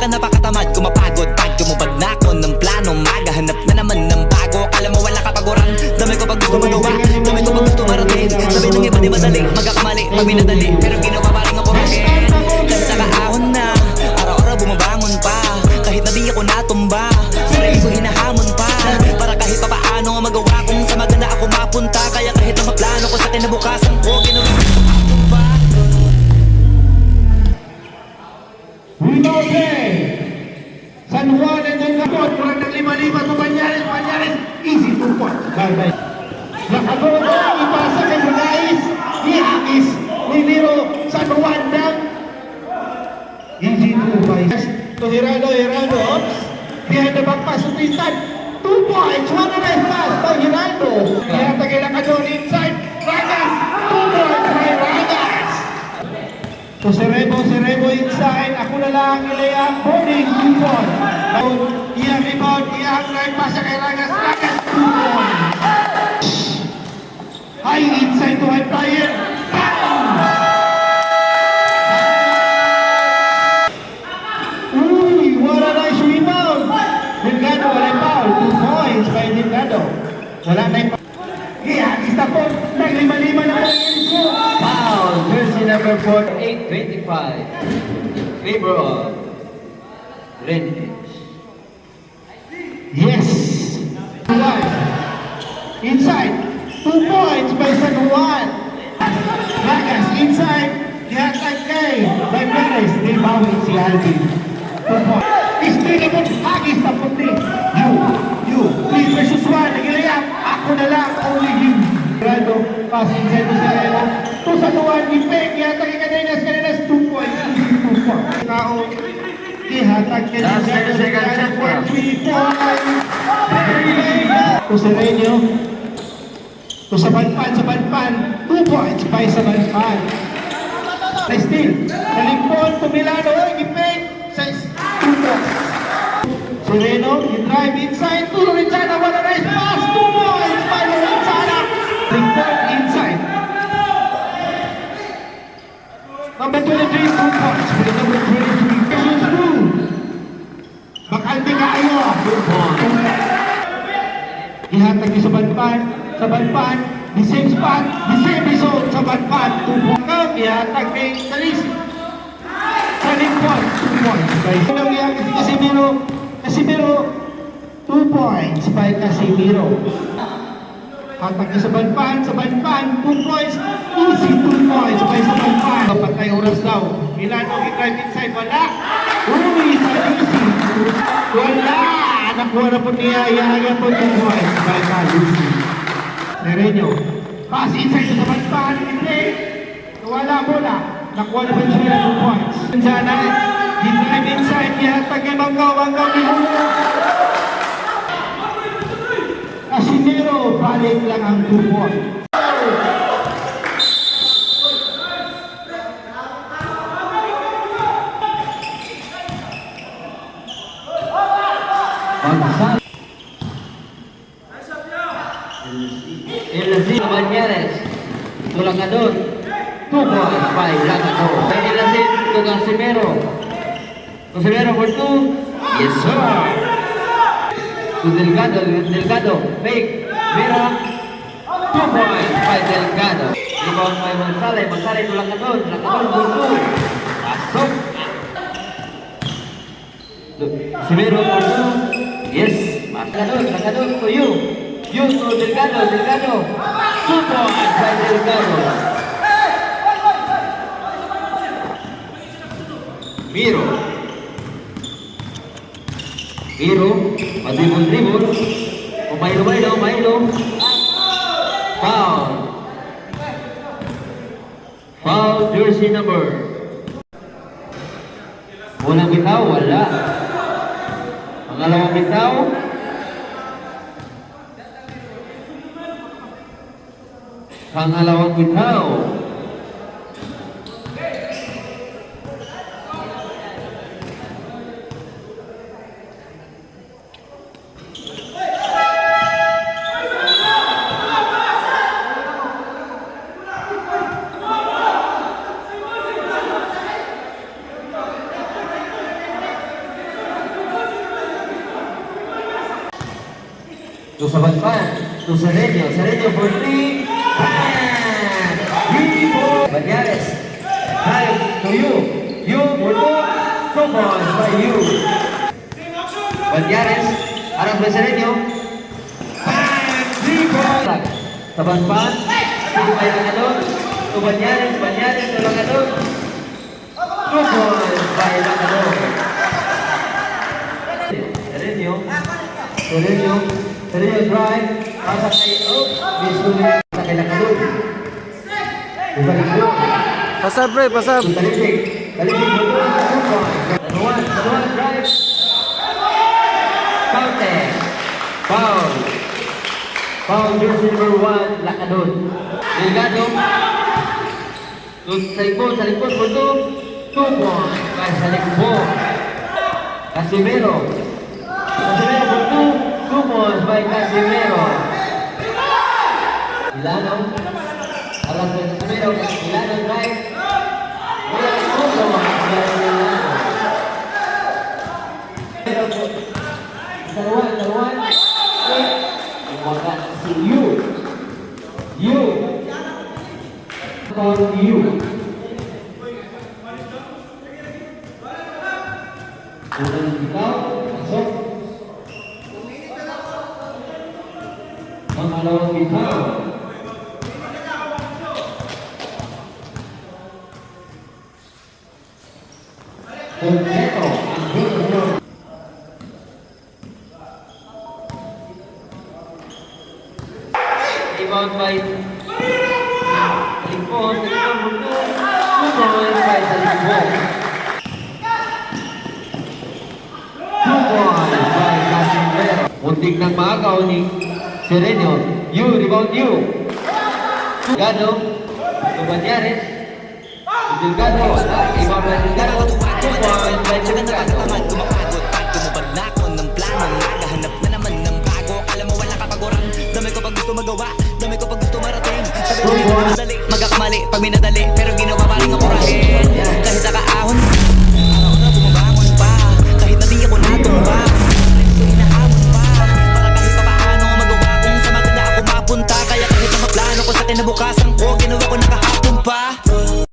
ka napakatamad, kumapagod. Pag tumubad na ako ng plano, maghahanap na naman ng bago. Akala mo wala kapaguran, dami ko pag gusto magawa, dami ko pag gusto marating. Sabi ng iba di madali, magkakamali pag minadali, pero ginawa pa rin ako rin. Kasi nakaahon na, araw-araw bumabangon pa. Kahit na di ako natumba, sarili ko hinahamon pa, para kahit pa paano magawa kung sa maganda ako mapunta. Kaya kahit ang maplano ko sa kinabukasan ko, ginawa ko pa. San Juan and then Kapot, kurang ng 5-5 to Banyares, easy to pot. Bye-bye. Nakagoto, ipasa kay Manais, Iakis, Niliro, San Juan ng easy to buy. To Hirano, oops. Behind the back pass to Tristan. 2 points, 1 and a pass by Hirano. Ihatagay lang ka doon inside. Ragas, 2 points by Ragas. So Serebo inside. Ako na lang, Ilea, holding 2 points. Iyang rebound, iyang right pass kay Ragas. Ragas, 2 points. High inside to high player. Uy, what a nice rebound. Delgado, wala foul. 2 points by Delgado. Wala na yung yeah, isa po. Naglima-lima na po yung score. Foul, jersey number 48-25. Favor of Renfield. Yes. Inside. 2 points by San Juan. Ragas inside. Ihatag kay Banyares. Di bawin si Alvin. 2 points. Still naman. Hagis na puti. You. 3 versus 1. Nagilayap. Ako na lang. Only you. Grado. Pass inside to Sereno. To San Juan. Ipek. Ihatag kay Cadenas. 2 points. 2 points. Tao. Ihatag kay Sereno. 3 points. To Sereno. To Sabanpan, 2 points by Sabanpan. Still, Nalimpon to Milano, Ipek, 2 points. Sereno, drive inside, to Lorenzana, what a nice pass, 2 points by Lorenzana. Limpon inside. Number 23, 2 points. Number 23, Cassius Wu. Bakalti kayo, 2 points. Ihatag yung Sabanpan, the same spot, the same result, Sabanpan, 2 points. Ihatag kay Salisi. Limpon, 2 points. Sinong ihatag si Casimiro, 2 points by Casimiro. Hatag yung Sabanpan, 2 points, easy 2 points by Sabanpan. Patay oras daw. Milano, i-drive inside, wala. Uy, Salisi. Wala. Nakuha na po niya, iyahagan po 2 points by Salisi. Sereno. Pass inside sa Sabanpan, i-play. Wala bola. Nakuha na po siya 2 points. Sana, i-drive inside, ihatag kay Manggaw ni Hugo. Casimiro, balik lang ang 2 points. Elasin Banyares. Tulang ka doon. 2 points by Lagato. Elasin to Casimiro. Casimiro for 2. Yes sir. To Delgado. Fake. Mira. 2 points by Delgado. Rebound by Mansale tulang ka doon. Lagato for 2. Pasok. Casimiro for 2. Yes. Lagato to you. You to Delgado. 2 points by Delgado. Miro, dribble. Mailo. Foul, jersey number. Unang bitaw, wala. Pangalawang bitaw. Pangalawang bitaw. To Sabanpan. To Serenio. Serenio for 3. Bang! Rebound. Banyares. Drive to you. You for 2. 2 points by you. Banyares. Harap by Serenio. Bang! Rebound. Sabanpan. Sige by Langador. To Banyares. Banyares to Langador. 2 points by Langador. Serenio. Serenio. Serenio drive. Pasa kay Misuli. Pasa kay Langador. Ibalik mo. Pasab, pre, pasab. Talipik. Talipik mo doon. 2 points. Dalawa drive. Counter. Foul. Foul jersey number 1. Langador. Delgado. Sa likod mo doon. 2 points. Kaya sa likod. Casimiro. Casimiro for 2. 2 points by Casimiro. Milano. Alas by Casimiro. Milano drive. 2 points by Milano. Taruan. Umaga si Yu. Call you. Unang ikaw, pasok. Pangalawang ikaw. Kompleto ang gusto. Rebound by Talipon. Tumoy by Talipon. 2 points by Casimiro. Muntik ng maagaw ni Serenio. Rebound you. Delgado. Tubanyares. Delgado. Rebound by Delgado. 2 points by Delgado. Kumapagod pag tumubad na ako ng plano. Naghahanap na naman ng bago. Alam mo wala kapaguran. Dami ko pag gusto magawa. Dami ko pag gusto marating. Sabi mo hindi madali. Magkakamali pag minadali. Pero